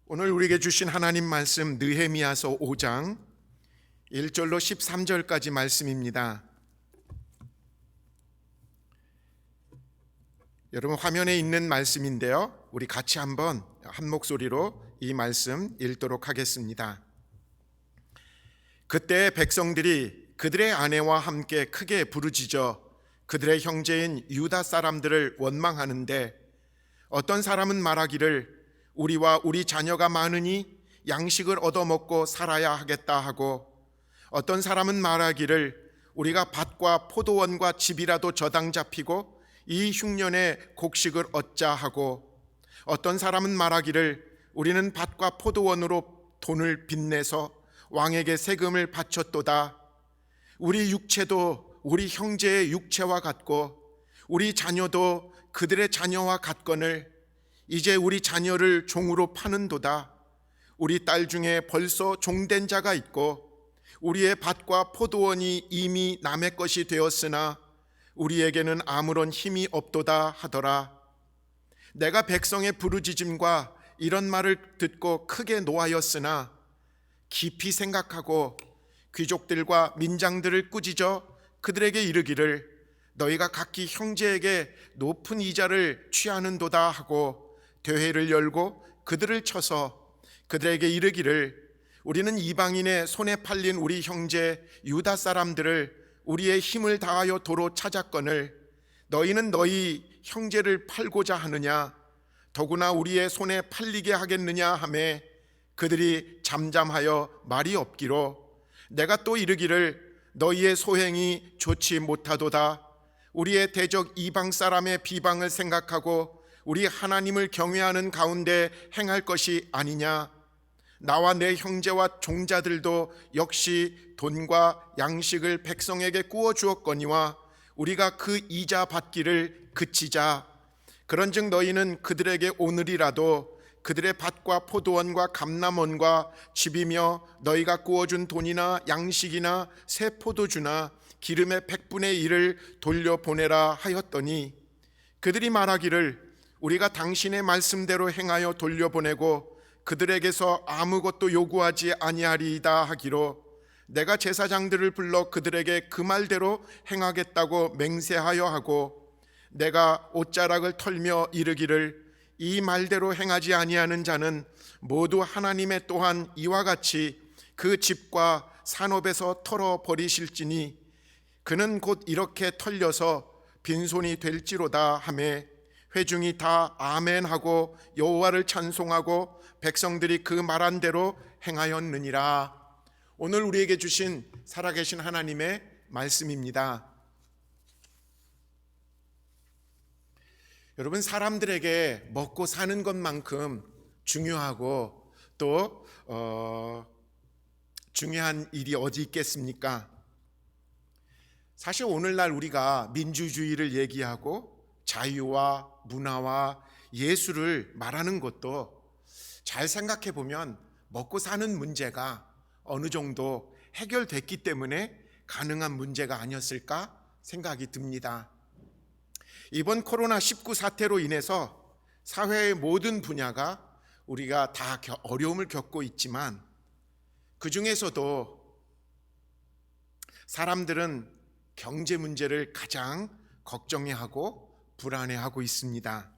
오늘 우리에게 주신 하나님 말씀 느헤미야서 5장 1절로 13절까지 말씀입니다. 여러분 화면에 있는 말씀인데요, 우리 같이 한번 한 목소리로 이 말씀 읽도록 하겠습니다. 그때 백성들이 그들의 아내와 함께 크게 부르짖어 그들의 형제인 유다 사람들을 원망하는데, 어떤 사람은 말하기를 우리와 우리 자녀가 많으니 양식을 얻어먹고 살아야 하겠다 하고, 어떤 사람은 말하기를 우리가 밭과 포도원과 집이라도 저당 잡히고 이 흉년에 곡식을 얻자 하고, 어떤 사람은 말하기를 우리는 밭과 포도원으로 돈을 빚내서 왕에게 세금을 바쳤도다. 우리 육체도 우리 형제의 육체와 같고 우리 자녀도 그들의 자녀와 같거늘 이제 우리 자녀를 종으로 파는도다. 우리 딸 중에 벌써 종된 자가 있고 우리의 밭과 포도원이 이미 남의 것이 되었으나 우리에게는 아무런 힘이 없도다 하더라. 내가 백성의 부르짖음과 이런 말을 듣고 크게 노하였으나 깊이 생각하고 귀족들과 민장들을 꾸짖어 그들에게 이르기를 너희가 각기 형제에게 높은 이자를 취하는도다 하고 대회를 열고 그들을 쳐서 그들에게 이르기를 우리는 이방인의 손에 팔린 우리 형제 유다 사람들을 우리의 힘을 다하여 도로 찾았거늘 너희는 너희 형제를 팔고자 하느냐, 더구나 우리의 손에 팔리게 하겠느냐 하매 그들이 잠잠하여 말이 없기로 내가 또 이르기를 너희의 소행이 좋지 못하도다. 우리의 대적 이방 사람의 비방을 생각하고 우리 하나님을 경외하는 가운데 행할 것이 아니냐. 나와 내 형제와 종자들도 역시 돈과 양식을 백성에게 구워 주었거니와 우리가 그 이자 받기를 그치자. 그런즉 너희는 그들에게 오늘이라도 그들의 밭과 포도원과 감람원과 집이며 너희가 구워준 돈이나 양식이나 새 포도주나 기름의 100분의 1을 돌려보내라 하였더니, 그들이 말하기를 우리가 당신의 말씀대로 행하여 돌려보내고 그들에게서 아무것도 요구하지 아니하리이다 하기로 내가 제사장들을 불러 그들에게 그 말대로 행하겠다고 맹세하여 하고, 내가 옷자락을 털며 이르기를 이 말대로 행하지 아니하는 자는 모두 하나님의 또한 이와 같이 그 집과 산업에서 털어버리실지니 그는 곧 이렇게 털려서 빈손이 될지로다 하매 회중이 다 아멘하고 여호와를 찬송하고 백성들이 그 말한 대로 행하였느니라. 오늘 우리에게 주신 살아계신 하나님의 말씀입니다. 여러분, 사람들에게 먹고 사는 것만큼 중요하고 또 중요한 일이 어디 있겠습니까? 사실 오늘날 우리가 민주주의를 얘기하고 자유와 문화와 예술을 말하는 것도 잘 생각해 보면 먹고 사는 문제가 어느 정도 해결됐기 때문에 가능한 문제가 아니었을까 생각이 듭니다. 이번 코로나19 사태로 인해서 사회의 모든 분야가 우리가 다 어려움을 겪고 있지만 그 중에서도 사람들은 경제 문제를 가장 걱정해하고 불안해하고 있습니다.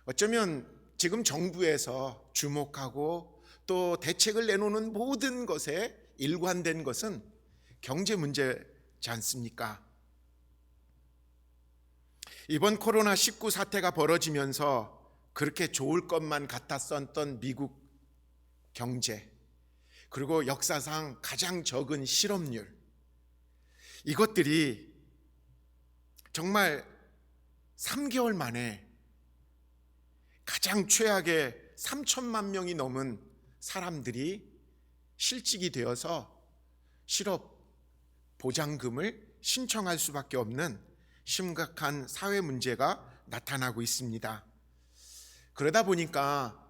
어쩌면 지금 정부에서 주목하고 또 대책을 내놓는 모든 것에 일관된 것은 경제 문제지 않습니까? 이번 코로나19 사태가 벌어지면서 그렇게 좋을 것만 같았었던 미국 경제, 그리고 역사상 가장 적은 실업률, 이것들이 정말 3개월 만에 가장 최악의 3천만 명이 넘은 사람들이 실직이 되어서 실업 보장금을 신청할 수밖에 없는 심각한 사회 문제가 나타나고 있습니다. 그러다 보니까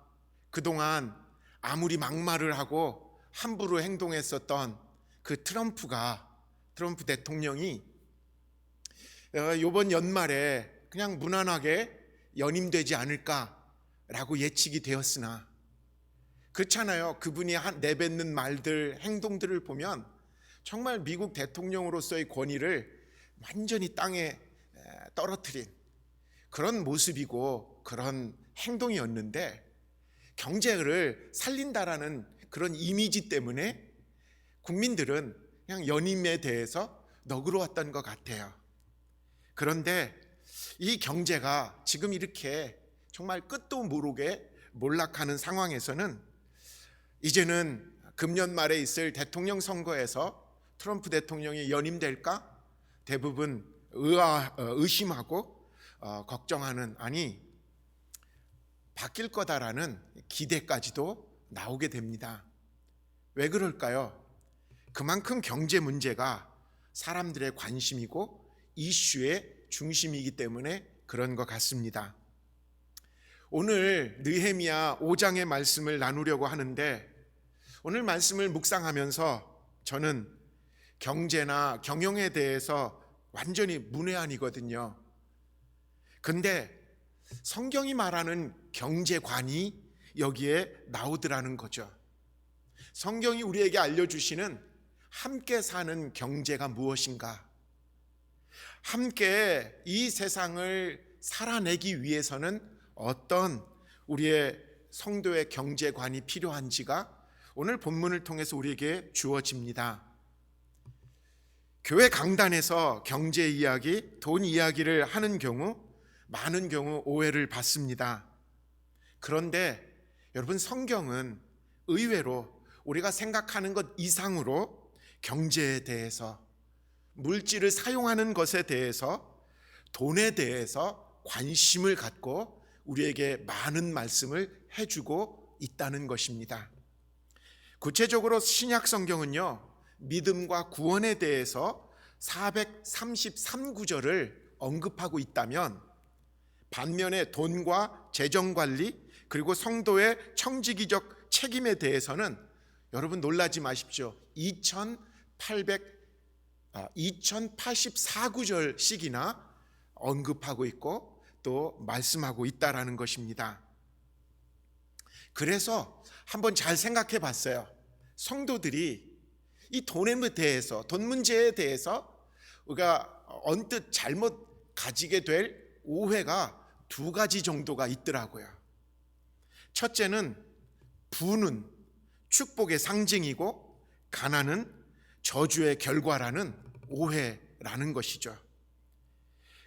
그동안 아무리 막말을 하고 함부로 행동했었던 그 트럼프 대통령이 이번 연말에 그냥 무난하게 연임되지 않을까라고 예측이 되었으나 그렇잖아요. 그분이 내뱉는 말들, 행동들을 보면 정말 미국 대통령으로서의 권위를 완전히 땅에 떨어뜨린 그런 모습이고 그런 행동이었는데, 경제를 살린다라는 그런 이미지 때문에 국민들은 그냥 연임에 대해서 너그러웠던 것 같아요. 그런데 이 경제가 지금 이렇게 정말 끝도 모르게 몰락하는 상황에서는 이제는 금년 말에 있을 대통령 선거에서 트럼프 대통령이 연임될까? 대부분 의심하고 걱정하는, 아니 바뀔 거다라는 기대까지도 나오게 됩니다. 왜 그럴까요? 그만큼 경제 문제가 사람들의 관심이고 이슈의 중심이기 때문에 그런 것 같습니다. 오늘 느헤미야 5장의 말씀을 나누려고 하는데, 오늘 말씀을 묵상하면서 저는 경제나 경영에 대해서 완전히 문외한이거든요. 근데 성경이 말하는 경제관이 여기에 나오더라는 거죠. 성경이 우리에게 알려주시는 함께 사는 경제가 무엇인가? 함께 이 세상을 살아내기 위해서는 어떤 우리의 성도의 경제관이 필요한지가 오늘 본문을 통해서 우리에게 주어집니다. 교회 강단에서 경제 이야기, 돈 이야기를 하는 경우 많은 경우 오해를 받습니다. 그런데 여러분, 성경은 의외로 우리가 생각하는 것 이상으로 경제에 대해서, 물질을 사용하는 것에 대해서, 돈에 대해서 관심을 갖고 우리에게 많은 말씀을 해주고 있다는 것입니다. 구체적으로 신약 성경은요, 믿음과 구원에 대해서 433구절을 언급하고 있다면, 반면에 돈과 재정관리 그리고 성도의 청지기적 책임에 대해서는 여러분 놀라지 마십시오. 2084구절씩이나 언급하고 있고 또 말씀하고 있다라는 것입니다. 그래서 한번 잘 생각해 봤어요. 성도들이 이 돈에 대해서, 돈 문제에 대해서 우리가 언뜻 잘못 가지게 될 오해가 두 가지 정도가 있더라고요. 첫째는 부는 축복의 상징이고 가난은 저주의 결과라는 오해라는 것이죠.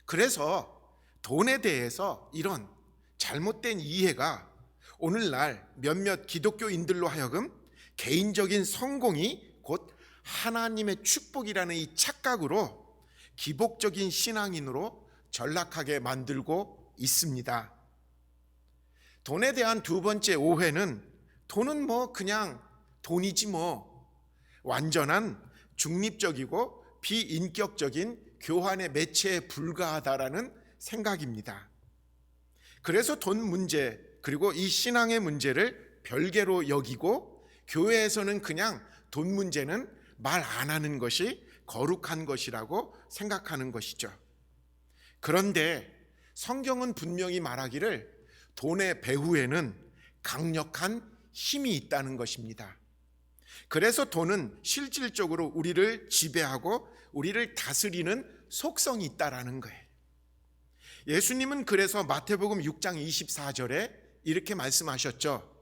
그래서 돈에 대해서 이런 잘못된 이해가 오늘날 몇몇 기독교인들로 하여금 개인적인 성공이 곧 하나님의 축복이라는 이 착각으로 기복적인 신앙인으로 전락하게 만들고 있습니다. 돈에 대한 두 번째 오해는, 돈은 그냥 돈이지 완전한 중립적이고 비인격적인 교환의 매체에 불과하다라는 생각입니다. 그래서 돈 문제 그리고 이 신앙의 문제를 별개로 여기고, 교회에서는 그냥 돈 문제는 말 안 하는 것이 거룩한 것이라고 생각하는 것이죠. 그런데 성경은 분명히 말하기를 돈의 배후에는 강력한 힘이 있다는 것입니다. 그래서 돈은 실질적으로 우리를 지배하고 우리를 다스리는 속성이 있다라는 거예요. 예수님은 그래서 마태복음 6장 24절에 이렇게 말씀하셨죠.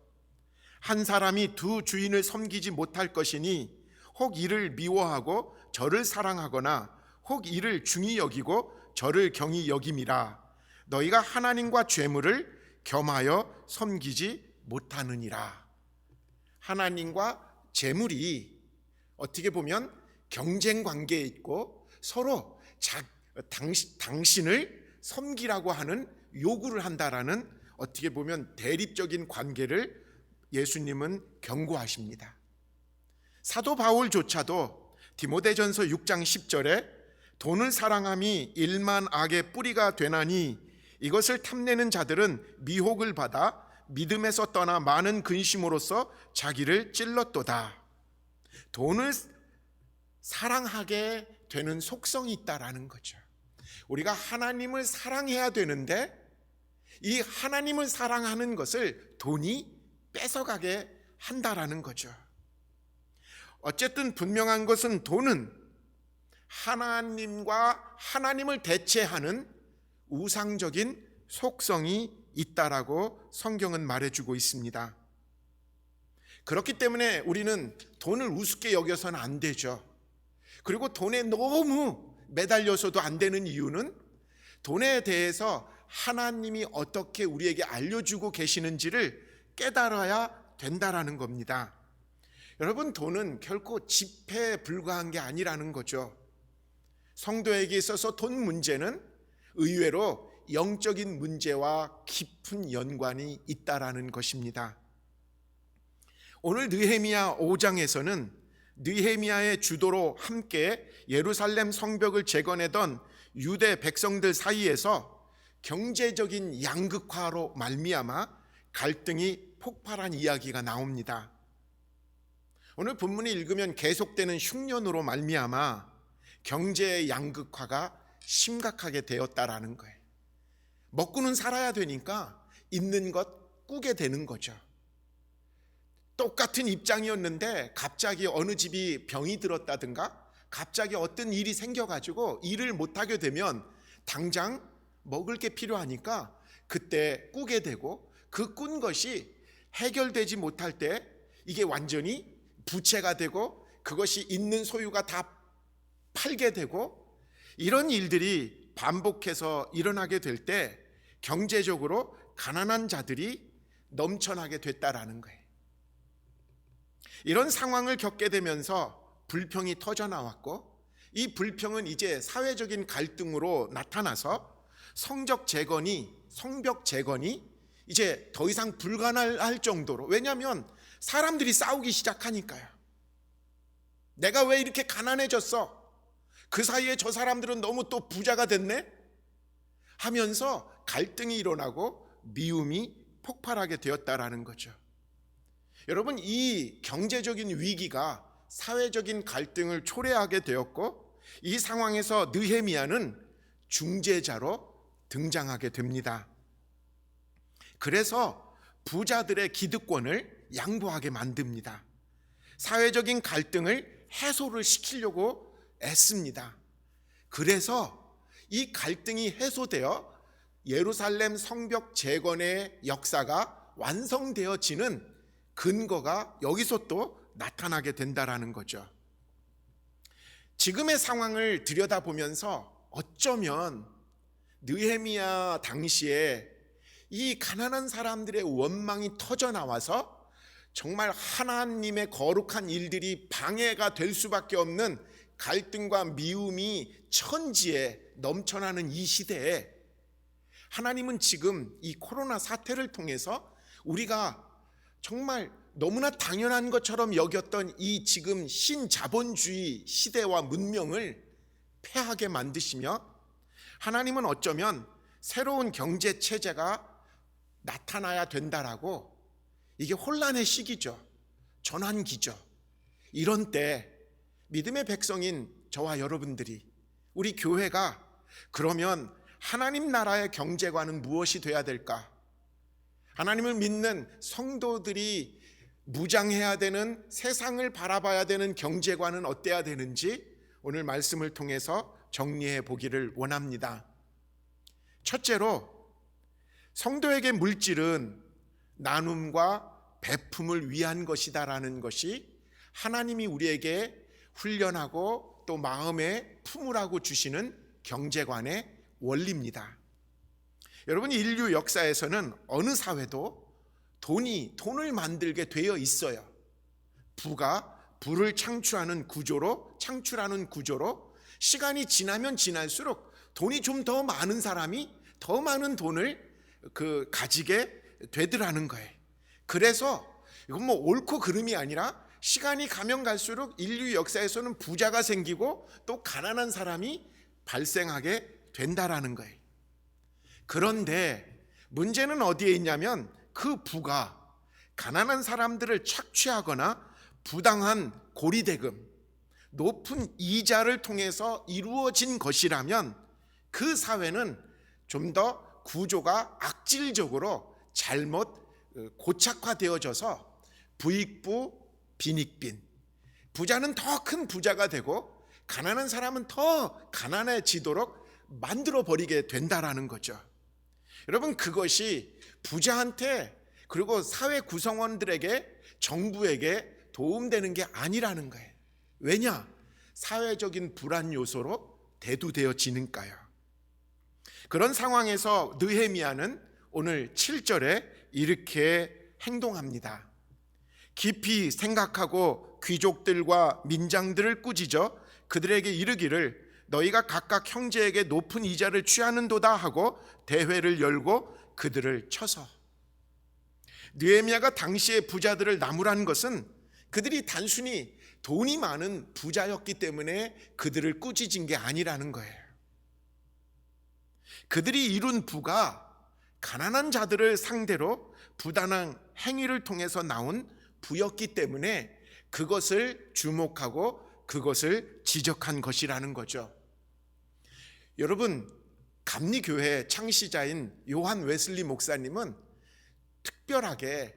한 사람이 두 주인을 섬기지 못할 것이니 혹 이를 미워하고 저를 사랑하거나 혹 이를 중히 여기고 저를 경히 여김이라. 너희가 하나님과 재물을 겸하여 섬기지 못하느니라. 하나님과 재물이 어떻게 보면 경쟁 관계에 있고 서로 당신을 섬기라고 하는 요구를 한다라는, 어떻게 보면 대립적인 관계를 예수님은 경고하십니다. 사도 바울조차도 디모데전서 6장 10절에 돈을 사랑함이 일만 악의 뿌리가 되나니 이것을 탐내는 자들은 미혹을 받아 믿음에서 떠나 많은 근심으로써 자기를 찔렀도다. 돈을 사랑하게 되는 속성이 있다라는 거죠. 우리가 하나님을 사랑해야 되는데 이 하나님을 사랑하는 것을 돈이 뺏어가게 한다라는 거죠. 어쨌든 분명한 것은 돈은 하나님과 하나님을 대체하는 우상적인 속성이 있다라고 성경은 말해주고 있습니다. 그렇기 때문에 우리는 돈을 우습게 여겨서는 안 되죠. 그리고 돈에 너무 매달려서도 안 되는 이유는 돈에 대해서 하나님이 어떻게 우리에게 알려주고 계시는지를 깨달아야 된다라는 겁니다. 여러분, 돈은 결코 지폐에 불과한 게 아니라는 거죠. 성도에게 있어서 돈 문제는 의외로 영적인 문제와 깊은 연관이 있다라는 것입니다. 오늘 느헤미야 5장에서는 느헤미야의 주도로 함께 예루살렘 성벽을 재건하던 유대 백성들 사이에서 경제적인 양극화로 말미암아 갈등이 폭발한 이야기가 나옵니다. 오늘 본문을 읽으면 계속되는 흉년으로 말미암아 경제의 양극화가 심각하게 되었다라는 거예요. 먹고는 살아야 되니까 있는 것 꾸게 되는 거죠. 똑같은 입장이었는데 갑자기 어느 집이 병이 들었다든가 갑자기 어떤 일이 생겨가지고 일을 못하게 되면 당장 먹을 게 필요하니까 그때 꾸게 되고, 그 꾼 것이 해결되지 못할 때 이게 완전히 부채가 되고 그것이 있는 소유가 다 팔게 되고, 이런 일들이 반복해서 일어나게 될 때 경제적으로 가난한 자들이 넘쳐나게 됐다라는 거예요. 이런 상황을 겪게 되면서 불평이 터져 나왔고, 이 불평은 이제 사회적인 갈등으로 나타나서 성벽 재건이 이제 더 이상 불가능할 정도로, 왜냐하면 사람들이 싸우기 시작하니까요. 내가 왜 이렇게 가난해졌어? 그 사이에 저 사람들은 너무 또 부자가 됐네? 하면서 갈등이 일어나고 미움이 폭발하게 되었다라는 거죠. 여러분, 이 경제적인 위기가 사회적인 갈등을 초래하게 되었고, 이 상황에서 느헤미야는 중재자로 등장하게 됩니다. 그래서 부자들의 기득권을 양보하게 만듭니다. 사회적인 갈등을 해소를 시키려고 애씁니다. 그래서 이 갈등이 해소되어 예루살렘 성벽 재건의 역사가 완성되어지는 근거가 여기서 또 나타나게 된다라는 거죠. 지금의 상황을 들여다보면서 어쩌면 느헤미야 당시에 이 가난한 사람들의 원망이 터져 나와서 정말 하나님의 거룩한 일들이 방해가 될 수밖에 없는 갈등과 미움이 천지에 넘쳐나는 이 시대에 하나님은 지금 이 코로나 사태를 통해서 우리가 정말 너무나 당연한 것처럼 여겼던 이 지금 신자본주의 시대와 문명을 패하게 만드시며, 하나님은 어쩌면 새로운 경제 체제가 나타나야 된다라고, 이게 혼란의 시기죠. 전환기죠. 이런 때 믿음의 백성인 저와 여러분들이, 우리 교회가 그러면 하나님 나라의 경제관은 무엇이 돼야 될까? 하나님을 믿는 성도들이 무장해야 되는, 세상을 바라봐야 되는 경제관은 어때야 되는지 오늘 말씀을 통해서 정리해 보기를 원합니다. 첫째로, 성도에게 물질은 나눔과 배품을 위한 것이다라는 것이 하나님이 우리에게 훈련하고 또 마음에 품으라고 주시는 경제관의 원리입니다. 여러분, 인류 역사에서는 어느 사회도 돈을 만들게 되어 있어요. 부가 부를 창출하는 구조로 시간이 지나면 지날수록 돈이 좀 더 많은 사람이 더 많은 돈을 가지게 되더라는 거예요. 그래서 이건 뭐 옳고 그름이 아니라 시간이 가면 갈수록 인류 역사에서는 부자가 생기고 또 가난한 사람이 발생하게 된다라는 거예요. 그런데 문제는 어디에 있냐면, 그 부가 가난한 사람들을 착취하거나 부당한 고리대금, 높은 이자를 통해서 이루어진 것이라면 그 사회는 좀 더 구조가 악질적으로 잘못 고착화되어져서 부익부 빈익빈. 부자는 더 큰 부자가 되고 가난한 사람은 더 가난해지도록 만들어 버리게 된다라는 거죠. 여러분, 그것이 부자한테 그리고 사회 구성원들에게, 정부에게 도움되는 게 아니라는 거예요. 왜냐? 사회적인 불안 요소로 대두되어지니까요. 그런 상황에서 느헤미야는 오늘 7절에 이렇게 행동합니다. 깊이 생각하고 귀족들과 민장들을 꾸짖어 그들에게 이르기를 너희가 각각 형제에게 높은 이자를 취하는도다 하고 대회를 열고 그들을 쳐서. 느헤미야가 당시의 부자들을 나무란 것은 그들이 단순히 돈이 많은 부자였기 때문에 그들을 꾸짖은 게 아니라는 거예요. 그들이 이룬 부가 가난한 자들을 상대로 부당한 행위를 통해서 나온 부였기 때문에 그것을 주목하고 그것을 지적한 것이라는 거죠. 여러분, 감리교회 창시자인 요한 웨슬리 목사님은 특별하게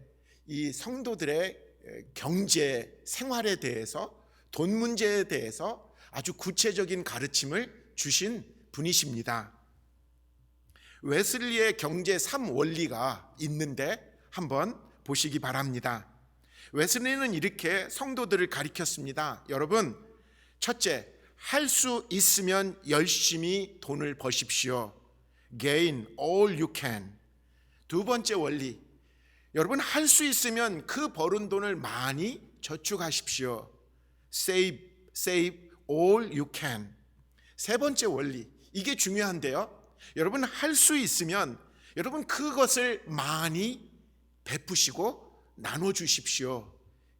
이 성도들의 경제 생활에 대해서, 돈 문제에 대해서 아주 구체적인 가르침을 주신 분이십니다. 웨슬리의 경제 3원리가 있는데 한번 보시기 바랍니다. 웨슬리는 이렇게 성도들을 가리켰습니다. 여러분, 첫째, 할 수 있으면 열심히 돈을 버십시오. Gain all you can. 두 번째 원리, 여러분, 할 수 있으면 그 벌은 돈을 많이 저축하십시오. Save all you can. 세 번째 원리, 이게 중요한데요. 여러분, 할 수 있으면 여러분 그것을 많이 베푸시고 나눠주십시오.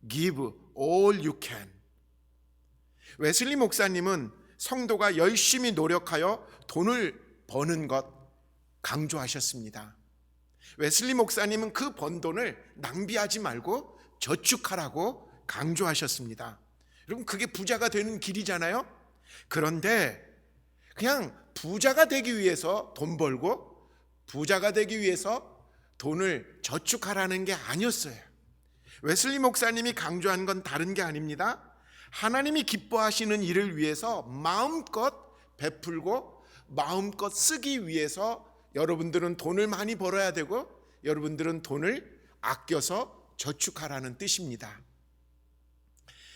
Give all you can. 웨슬리 목사님은 성도가 열심히 노력하여 돈을 버는 것 강조하셨습니다. 웨슬리 목사님은 그 번 돈을 낭비하지 말고 저축하라고 강조하셨습니다. 여러분, 그게 부자가 되는 길이잖아요. 그런데 그냥 부자가 되기 위해서 돈 벌고 부자가 되기 위해서 돈을 저축하라는 게 아니었어요. 웨슬리 목사님이 강조한 건 다른 게 아닙니다. 하나님이 기뻐하시는 일을 위해서 마음껏 베풀고 마음껏 쓰기 위해서 여러분들은 돈을 많이 벌어야 되고 여러분들은 돈을 아껴서 저축하라는 뜻입니다.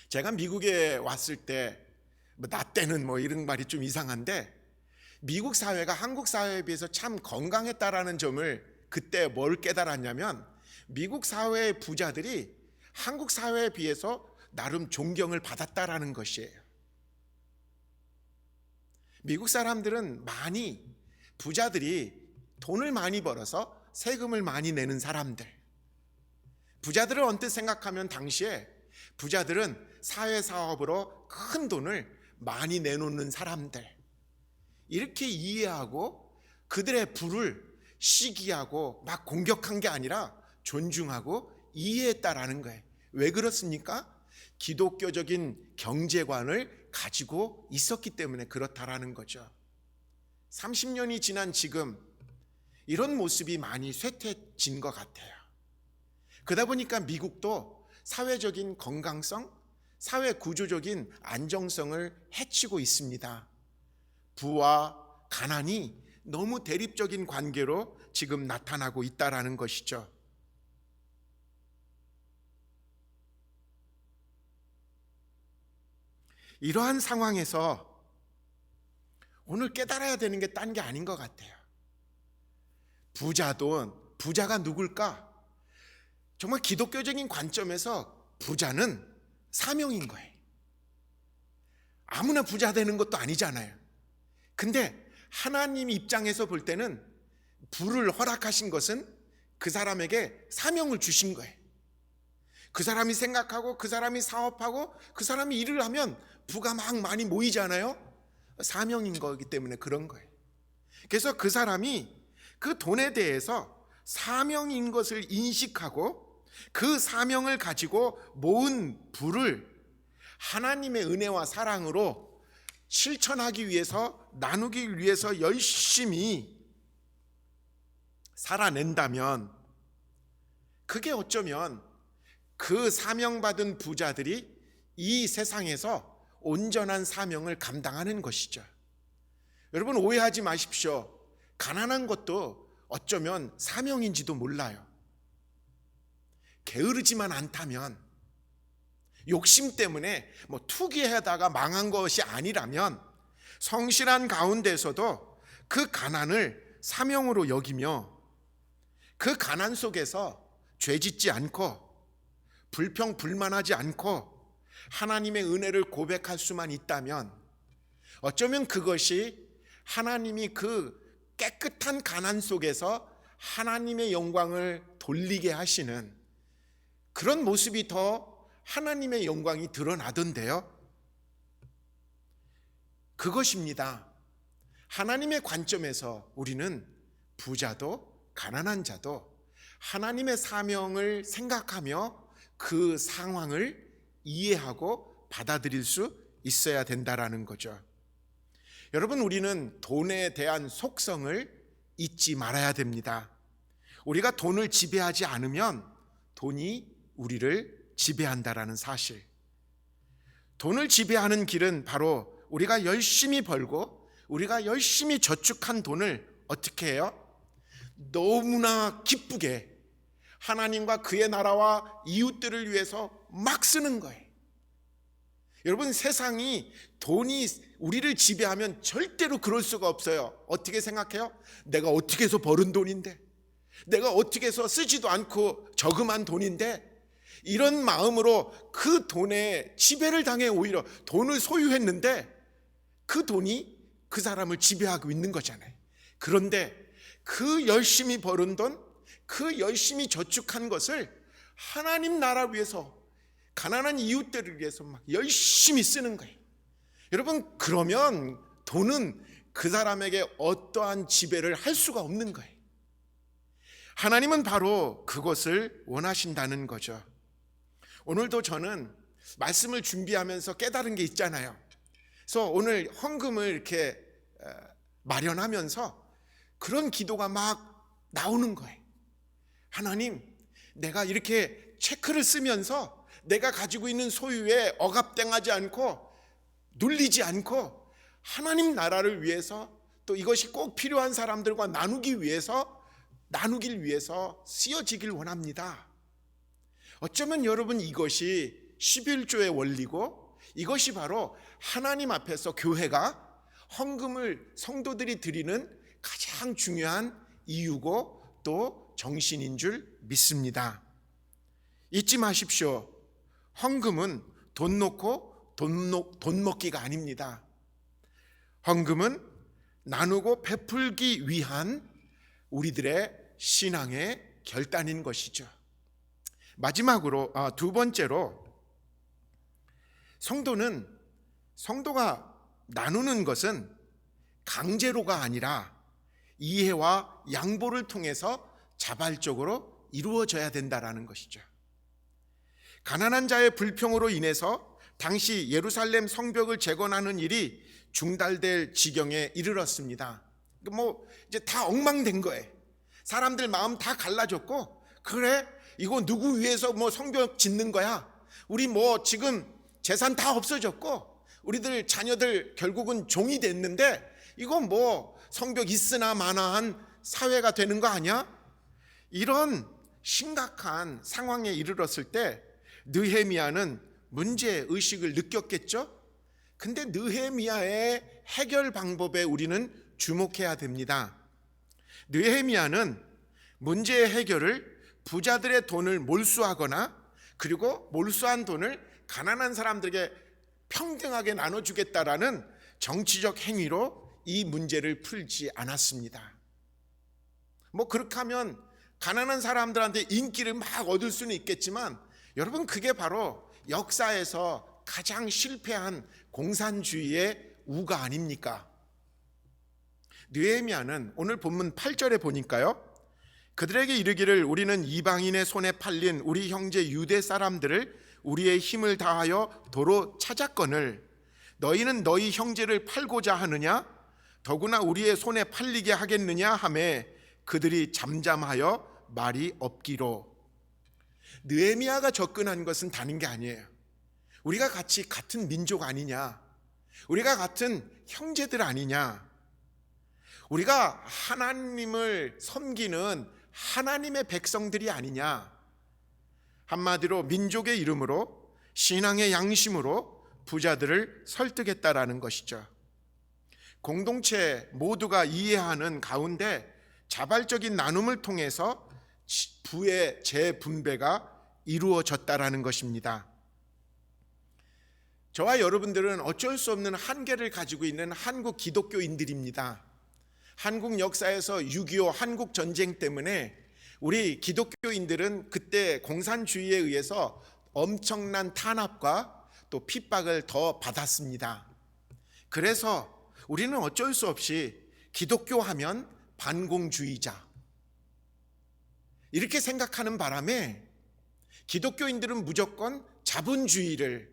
제가 미국에 왔을 때, 나 때는 이런 말이 좀 이상한데, 미국 사회가 한국 사회에 비해서 참 건강했다라는 점을 그때 뭘 깨달았냐면, 미국 사회의 부자들이 한국 사회에 비해서 나름 존경을 받았다라는 것이에요. 미국 사람들은 부자들이 돈을 많이 벌어서 세금을 많이 내는 사람들. 부자들을 언뜻 생각하면 당시에 부자들은 사회사업으로 큰 돈을 많이 내놓는 사람들. 이렇게 이해하고 그들의 부를 시기하고 막 공격한 게 아니라 존중하고 이해했다라는 거예요. 왜 그렇습니까? 기독교적인 경제관을 가지고 있었기 때문에 그렇다라는 거죠. 30년이 지난 지금 이런 모습이 많이 쇠퇴진 것 같아요. 그러다 보니까 미국도 사회적인 건강성, 사회 구조적인 안정성을 해치고 있습니다. 부와 가난이 너무 대립적인 관계로 지금 나타나고 있다라는 것이죠. 이러한 상황에서 오늘 깨달아야 되는 게 딴 게 아닌 것 같아요. 부자가 누굴까? 정말 기독교적인 관점에서 부자는 사명인 거예요. 아무나 부자 되는 것도 아니잖아요. 근데 하나님 입장에서 볼 때는 부를 허락하신 것은 그 사람에게 사명을 주신 거예요. 그 사람이 생각하고 그 사람이 사업하고 그 사람이 일을 하면 부가 막 많이 모이잖아요. 사명인 거기 때문에 그런 거예요. 그래서 그 사람이 그 돈에 대해서 사명인 것을 인식하고 그 사명을 가지고 모은 부를 하나님의 은혜와 사랑으로 실천하기 위해서, 나누기 위해서 열심히 살아낸다면 그게 어쩌면 그 사명받은 부자들이 이 세상에서 온전한 사명을 감당하는 것이죠. 여러분, 오해하지 마십시오. 가난한 것도 어쩌면 사명인지도 몰라요. 게으르지만 않다면, 욕심 때문에 투기하다가 망한 것이 아니라면 성실한 가운데서도 그 가난을 사명으로 여기며 그 가난 속에서 죄짓지 않고 불평불만하지 않고 하나님의 은혜를 고백할 수만 있다면 어쩌면 그것이 하나님이 그 깨끗한 가난 속에서 하나님의 영광을 돌리게 하시는 그런 모습이 더 하나님의 영광이 드러나던데요. 그것입니다. 하나님의 관점에서 우리는 부자도 가난한 자도 하나님의 사명을 생각하며 그 상황을 이해하고 받아들일 수 있어야 된다라는 거죠. 여러분, 우리는 돈에 대한 속성을 잊지 말아야 됩니다. 우리가 돈을 지배하지 않으면 돈이 우리를 지배한다라는 사실. 돈을 지배하는 길은 바로 우리가 열심히 벌고 우리가 열심히 저축한 돈을 어떻게 해요? 너무나 기쁘게 하나님과 그의 나라와 이웃들을 위해서 막 쓰는 거예요. 여러분, 세상이 돈이 우리를 지배하면 절대로 그럴 수가 없어요. 어떻게 생각해요? 내가 어떻게 해서 벌은 돈인데, 내가 어떻게 해서 쓰지도 않고 저금한 돈인데, 이런 마음으로 그 돈에 지배를 당해 오히려 돈을 소유했는데 그 돈이 그 사람을 지배하고 있는 거잖아요. 그런데 그 열심히 벌은 돈, 그 열심히 저축한 것을 하나님 나라 위해서 가난한 이웃들을 위해서 막 열심히 쓰는 거예요. 여러분, 그러면 돈은 그 사람에게 어떠한 지배를 할 수가 없는 거예요. 하나님은 바로 그것을 원하신다는 거죠. 오늘도 저는 말씀을 준비하면서 깨달은 게 있잖아요. 그래서 오늘 헌금을 이렇게 마련하면서 그런 기도가 막 나오는 거예요. 하나님, 내가 이렇게 체크를 쓰면서 내가 가지고 있는 소유에 억압당하지 않고 눌리지 않고 하나님 나라를 위해서 또 이것이 꼭 필요한 사람들과 나누길 위해서 쓰여지길 원합니다. 어쩌면 여러분, 이것이 11조의 원리고 이것이 바로 하나님 앞에서 교회가 헌금을 성도들이 드리는 가장 중요한 이유고 또 정신인 줄 믿습니다. 잊지 마십시오. 헌금은 돈 놓고 돈 먹기가 아닙니다. 헌금은 나누고 베풀기 위한 우리들의 신앙의 결단인 것이죠. 마지막으로 두 번째로, 성도가 나누는 것은 강제로가 아니라 이해와 양보를 통해서 자발적으로 이루어져야 된다라는 것이죠. 가난한 자의 불평으로 인해서 당시 예루살렘 성벽을 재건하는 일이 중단될 지경에 이르렀습니다. 이제 다 엉망된 거예요. 사람들 마음 다 갈라졌고, 그래, 이거 누구 위해서 성벽 짓는 거야? 우리 지금 재산 다 없어졌고 우리들 자녀들 결국은 종이 됐는데 이거 성벽 있으나 마나한 사회가 되는 거 아니야? 이런 심각한 상황에 이르렀을 때 느헤미야는 문제의식을 느꼈겠죠? 근데 느헤미야의 해결 방법에 우리는 주목해야 됩니다. 느헤미야는 문제의 해결을 부자들의 돈을 몰수하거나 그리고 몰수한 돈을 가난한 사람들에게 평등하게 나눠주겠다라는 정치적 행위로 이 문제를 풀지 않았습니다. 그렇게 하면 가난한 사람들한테 인기를 막 얻을 수는 있겠지만 여러분, 그게 바로 역사에서 가장 실패한 공산주의의 우가 아닙니까? 느헤미야는 오늘 본문 8절에 보니까요, 그들에게 이르기를 우리는 이방인의 손에 팔린 우리 형제 유대 사람들을 우리의 힘을 다하여 도로 찾았거늘 너희는 너희 형제를 팔고자 하느냐? 더구나 우리의 손에 팔리게 하겠느냐 하매 그들이 잠잠하여 말이 없기로. 느헤미야가 접근한 것은 다른 게 아니에요. 우리가 같은 민족 아니냐, 우리가 같은 형제들 아니냐, 우리가 하나님을 섬기는 하나님의 백성들이 아니냐. 한마디로 민족의 이름으로, 신앙의 양심으로 부자들을 설득했다라는 것이죠. 공동체 모두가 이해하는 가운데 자발적인 나눔을 통해서 부의 재분배가 이루어졌다라는 것입니다. 저와 여러분들은 어쩔 수 없는 한계를 가지고 있는 한국 기독교인들입니다. 한국 역사에서 6.25 한국 전쟁 때문에 우리 기독교인들은 그때 공산주의에 의해서 엄청난 탄압과 또 핍박을 더 받았습니다. 그래서 우리는 어쩔 수 없이 기독교 하면 반공주의자 이렇게 생각하는 바람에 기독교인들은 무조건 자본주의를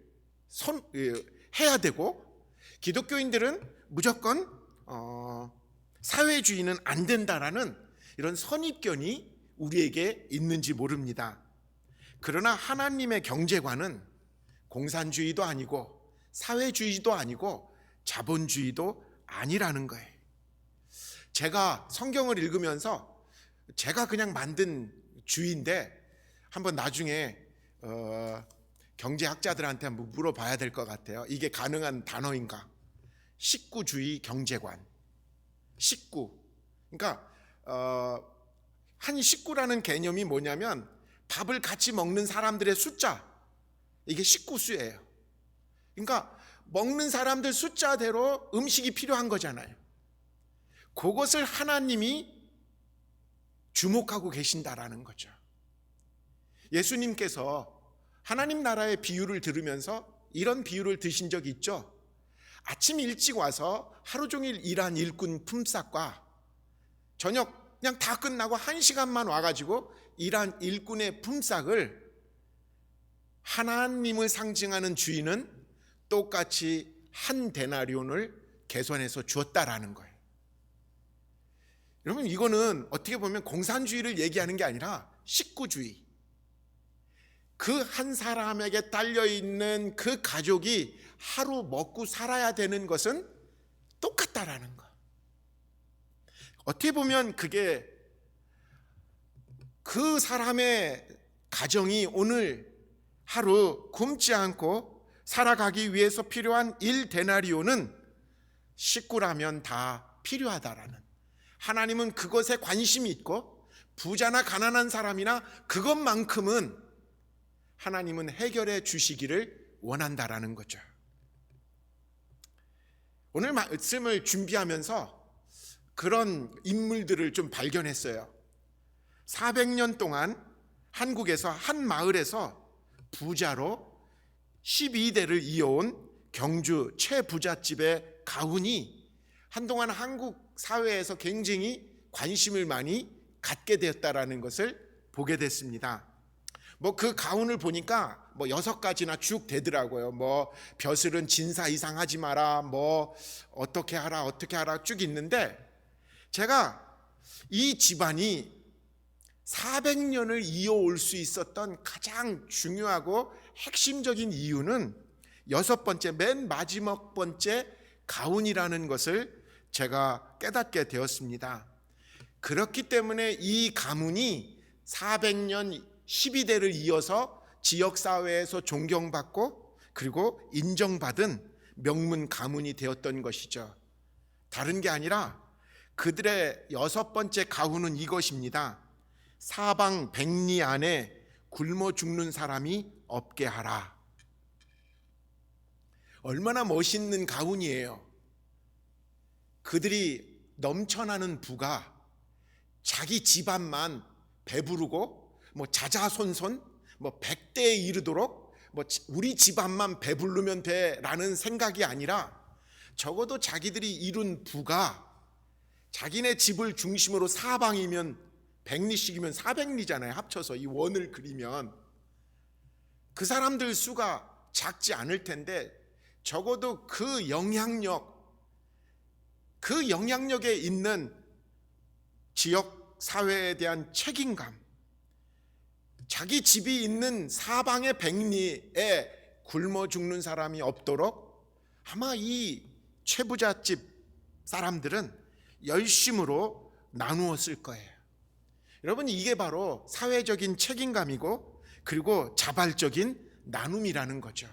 해야 되고, 기독교인들은 무조건 사회주의는 안 된다라는 이런 선입견이 우리에게 있는지 모릅니다. 그러나 하나님의 경제관은 공산주의도 아니고 사회주의도 아니고 자본주의도 아니라는 거예요. 제가 성경을 읽으면서 제가 그냥 만든 주의인데 한번 나중에 경제학자들한테 한번 물어봐야 될 것 같아요. 이게 가능한 단어인가? 식구주의 경제관. 식구. 그러니까 한 식구라는 개념이 뭐냐면 밥을 같이 먹는 사람들의 숫자. 이게 식구수예요. 그러니까 먹는 사람들 숫자대로 음식이 필요한 거잖아요. 그것을 하나님이 주목하고 계신다라는 거죠. 예수님께서 하나님 나라의 비유를 들으면서 이런 비유를 드신 적이 있죠. 아침 일찍 와서 하루 종일 일한 일꾼 품삯과 저녁 그냥 다 끝나고 1시간만 와가지고 일한 일꾼의 품삯을 하나님을 상징하는 주인은 똑같이 한 데나리온을 개선해서 주었다라는 거예요. 여러분, 이거는 어떻게 보면 공산주의를 얘기하는 게 아니라 식구주의. 그 한 사람에게 딸려있는 그 가족이 하루 먹고 살아야 되는 것은 똑같다라는 거. 어떻게 보면 그게 그 사람의 가정이 오늘 하루 굶지 않고 살아가기 위해서 필요한 1데나리온은 식구라면 다 필요하다라는, 하나님은 그것에 관심이 있고 부자나 가난한 사람이나 그것만큼은 하나님은 해결해 주시기를 원한다라는 거죠. 오늘 말씀을 준비하면서 그런 인물들을 좀 발견했어요. 400년 동안 한국에서 한 마을에서 부자로 12대를 이어온 경주 최부잣집의 가훈이 한동안 한국 사회에서 굉장히 관심을 많이 갖게 되었다라는 것을 보게 됐습니다. 그 가훈을 보니까 6가지나 쭉 되더라고요. 벼슬은 진사 이상 하지 마라, 어떻게 하라 쭉 있는데, 제가 이 집안이 400년을 이어올 수 있었던 가장 중요하고 핵심적인 이유는 6번째, 맨 마지막 번째 가훈이라는 것을 제가 깨닫게 되었습니다. 그렇기 때문에 이 가문이 400년 12대를 이어서 지역사회에서 존경받고 그리고 인정받은 명문 가문이 되었던 것이죠. 다른 게 아니라 그들의 6번째 가훈은 이것입니다. 사방 백리 안에 굶어 죽는 사람이 없게 하라. 얼마나 멋있는 가훈이에요. 그들이 넘쳐나는 부가 자기 집안만 배부르고 자자손손 100대에 이르도록 우리 집안만 배부르면 돼라는 생각이 아니라, 적어도 자기들이 이룬 부가 자기네 집을 중심으로 사방이면 100리씩이면 400리잖아요. 합쳐서 이 원을 그리면 그 사람들 수가 작지 않을 텐데, 적어도 그 영향력에 있는 지역 사회에 대한 책임감, 자기 집이 있는 사방의 백리에 굶어 죽는 사람이 없도록 아마 이 최부잣집 사람들은 열심으로 나누었을 거예요. 여러분, 이게 바로 사회적인 책임감이고 그리고 자발적인 나눔이라는 거죠.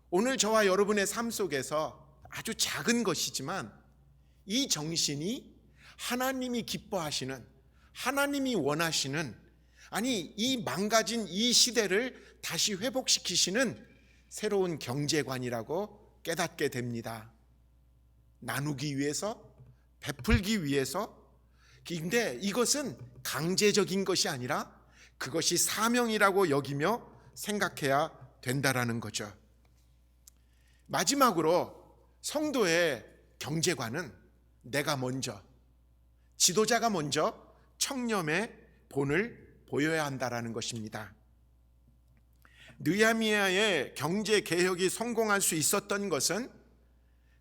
오늘 저와 여러분의 삶 속에서 아주 작은 것이지만 이 정신이 하나님이 기뻐하시는, 하나님이 원하시는, 아니 이 망가진 이 시대를 다시 회복시키시는 새로운 경제관이라고 깨닫게 됩니다. 나누기 위해서, 베풀기 위해서. 근데 이것은 강제적인 것이 아니라 그것이 사명이라고 여기며 생각해야 된다라는 거죠. 마지막으로 성도의 경제관은 내가 먼저, 지도자가 먼저 청렴의 본을 보여야 한다라는 것입니다. 느헤미야의 경제 개혁이 성공할 수 있었던 것은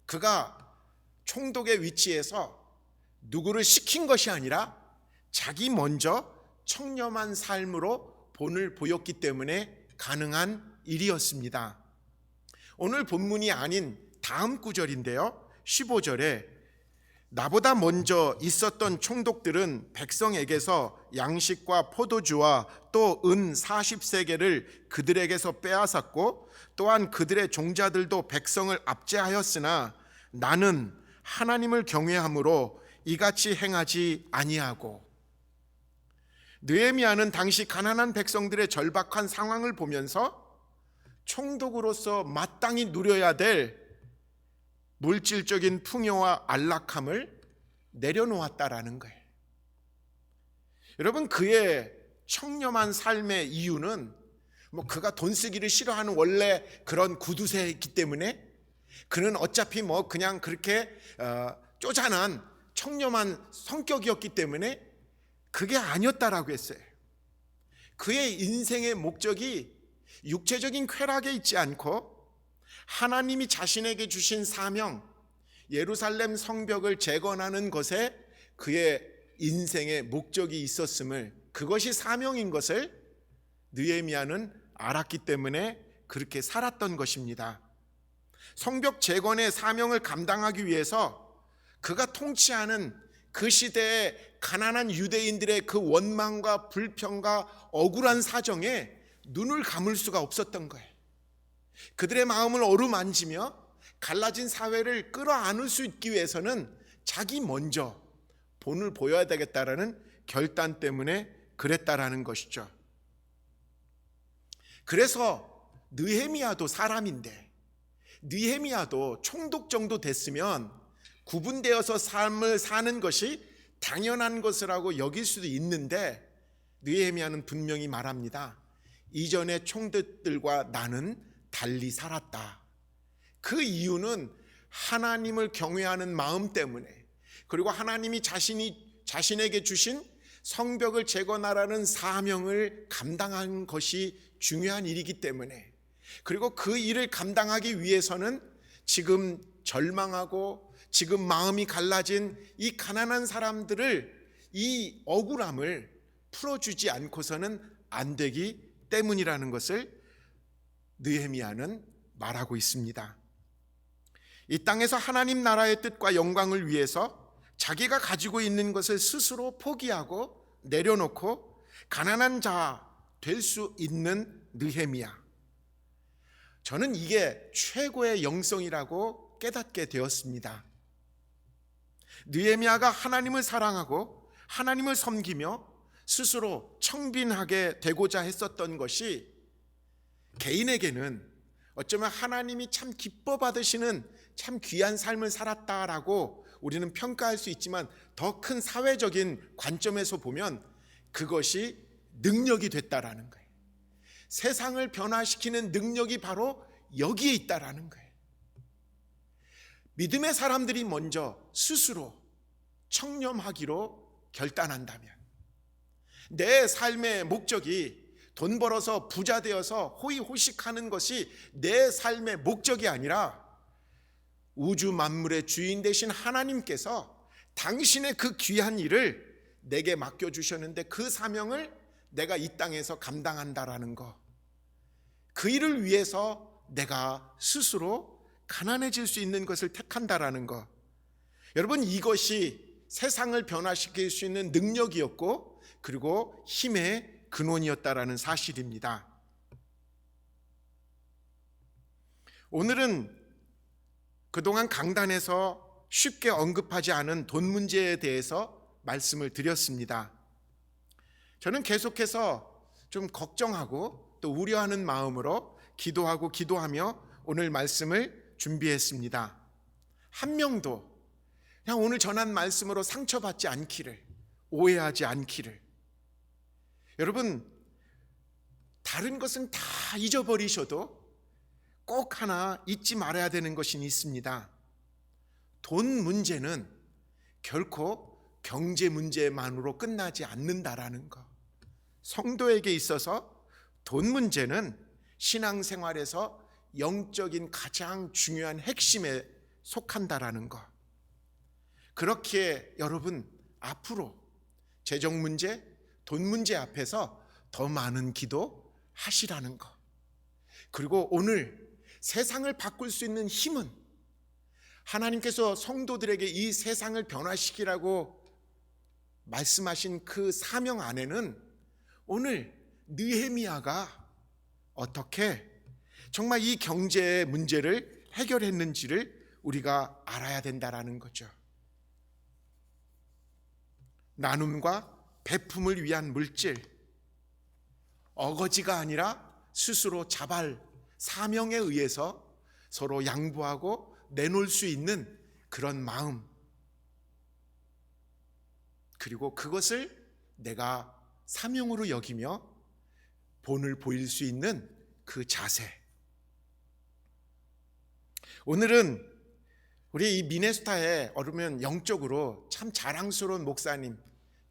그가 총독의 위치에서 누구를 시킨 것이 아니라 자기 먼저 청렴한 삶으로 본을 보였기 때문에 가능한 일이었습니다. 오늘 본문이 아닌 다음 구절인데요, 15절에 나보다 먼저 있었던 총독들은 백성에게서 양식과 포도주와 또 은 40세겔을 그들에게서 빼앗았고 또한 그들의 종자들도 백성을 압제하였으나 나는 하나님을 경외함으로 이같이 행하지 아니하고. 느헤미야는 당시 가난한 백성들의 절박한 상황을 보면서 총독으로서 마땅히 누려야 될 물질적인 풍요와 안락함을 내려놓았다라는 거예요. 여러분, 그의 청렴한 삶의 이유는 그가 돈 쓰기를 싫어하는 원래 그런 구두쇠이기 때문에 그는 어차피 그냥 그렇게 쪼잔한 청렴한 성격이었기 때문에 그게 아니었다라고 했어요. 그의 인생의 목적이 육체적인 쾌락에 있지 않고 하나님이 자신에게 주신 사명, 예루살렘 성벽을 재건하는 것에 그의 인생의 목적이 있었음을, 그것이 사명인 것을 느헤미야는 알았기 때문에 그렇게 살았던 것입니다. 성벽 재건의 사명을 감당하기 위해서 그가 통치하는 그 시대의 가난한 유대인들의 그 원망과 불평과 억울한 사정에 눈을 감을 수가 없었던 거예요. 그들의 마음을 어루만지며 갈라진 사회를 끌어안을 수 있기 위해서는 자기 먼저 본을 보여야 되겠다라는 결단 때문에 그랬다라는 것이죠. 그래서 느헤미야도 사람인데, 느헤미야도 총독 정도 됐으면 구분되어서 삶을 사는 것이 당연한 것이라고 여길 수도 있는데, 느헤미야는 분명히 말합니다. 이전의 총독들과 나는 달리 살았다. 그 이유는 하나님을 경외하는 마음 때문에, 그리고 하나님이 자신에게 주신 성벽을 재건하라는 사명을 감당한 것이 중요한 일이기 때문에, 그리고 그 일을 감당하기 위해서는 지금 절망하고 지금 마음이 갈라진 이 가난한 사람들을, 이 억울함을 풀어주지 않고서는 안 되기 때문이라는 것을 느헤미야는 말하고 있습니다. 이 땅에서 하나님 나라의 뜻과 영광을 위해서 자기가 가지고 있는 것을 스스로 포기하고 내려놓고 가난한 자 될 수 있는 느헤미야, 저는 이게 최고의 영성이라고 깨닫게 되었습니다. 느헤미야가 하나님을 사랑하고 하나님을 섬기며 스스로 청빈하게 되고자 했었던 것이 개인에게는 어쩌면 하나님이 참 기뻐 받으시는 참 귀한 삶을 살았다라고 우리는 평가할 수 있지만, 더 큰 사회적인 관점에서 보면 그것이 능력이 됐다라는 거예요. 세상을 변화시키는 능력이 바로 여기에 있다라는 거예요. 믿음의 사람들이 먼저 스스로 청렴하기로 결단한다면, 내 삶의 목적이 돈 벌어서 부자 되어서 호의호식하는 것이 내 삶의 목적이 아니라 우주 만물의 주인 되신 하나님께서 당신의 그 귀한 일을 내게 맡겨주셨는데 그 사명을 내가 이 땅에서 감당한다라는 거, 그 일을 위해서 내가 스스로 가난해질 수 있는 것을 택한다라는 거, 여러분, 이것이 세상을 변화시킬 수 있는 능력이었고 그리고 힘의 근원이었다라는 사실입니다. 오늘은 그동안 강단에서 쉽게 언급하지 않은 돈 문제에 대해서 말씀을 드렸습니다. 저는 계속해서 좀 걱정하고 또 우려하는 마음으로 기도하며 오늘 말씀을 준비했습니다. 한 명도 그냥 오늘 전한 말씀으로 상처받지 않기를, 오해하지 않기를. 여러분, 다른 것은 다 잊어버리셔도 꼭 하나 잊지 말아야 되는 것이 있습니다. 돈 문제는 결코 경제 문제만으로 끝나지 않는다라는 것. 성도에게 있어서 돈 문제는 신앙생활에서 영적인 가장 중요한 핵심에 속한다라는 것. 그렇기에 여러분, 앞으로 재정 문제, 돈 문제 앞에서 더 많은 기도 하시라는 것. 그리고 오늘 세상을 바꿀 수 있는 힘은 하나님께서 성도들에게 이 세상을 변화시키라고 말씀하신 그 사명 안에는 오늘 느헤미야가 어떻게 정말 이 경제 문제를 해결했는지를 우리가 알아야 된다라는 거죠. 나눔과 베품을 위한 물질, 어거지가 아니라 스스로 자발, 사명에 의해서 서로 양보하고 내놓을 수 있는 그런 마음, 그리고 그것을 내가 사명으로 여기며 본을 보일 수 있는 그 자세. 오늘은 우리 이 미네소타에 오르면 영적으로 참 자랑스러운 목사님,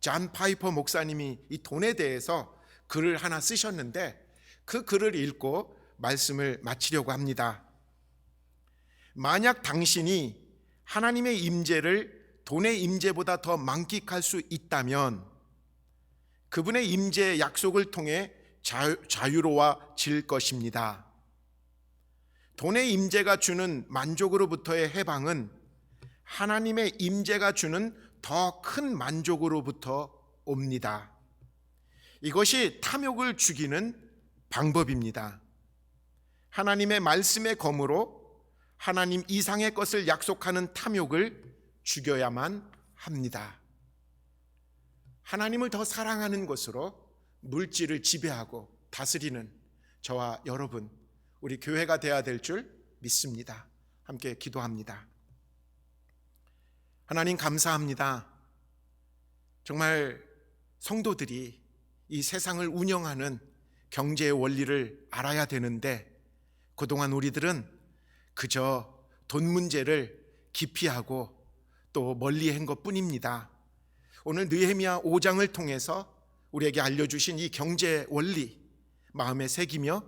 존 파이퍼 목사님이 이 돈에 대해서 글을 하나 쓰셨는데 그 글을 읽고 말씀을 마치려고 합니다. 만약 당신이 하나님의 임재를 돈의 임재보다 더 만끽할 수 있다면 그분의 임재의 약속을 통해 자유로워질 것입니다. 돈의 임재가 주는 만족으로부터의 해방은 하나님의 임재가 주는 더 큰 만족으로부터 옵니다. 이것이 탐욕을 죽이는 방법입니다. 하나님의 말씀의 검으로 하나님 이상의 것을 약속하는 탐욕을 죽여야만 합니다. 하나님을 더 사랑하는 것으로 물질을 지배하고 다스리는 저와 여러분, 우리 교회가 되어야 될 줄 믿습니다. 함께 기도합니다. 하나님 감사합니다. 정말 성도들이 이 세상을 운영하는 경제의 원리를 알아야 되는데 그동안 우리들은 그저 돈 문제를 기피하고 또 멀리한 것뿐입니다. 오늘 느헤미야 5장을 통해서 우리에게 알려주신 이 경제 원리 마음에 새기며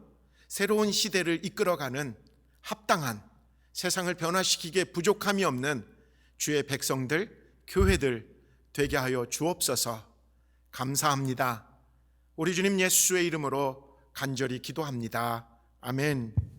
새로운 시대를 이끌어가는 합당한 세상을 변화시키기에 부족함이 없는 주의 백성들, 교회들 되게 하여 주옵소서. 감사합니다. 우리 주님 예수의 이름으로 간절히 기도합니다. 아멘.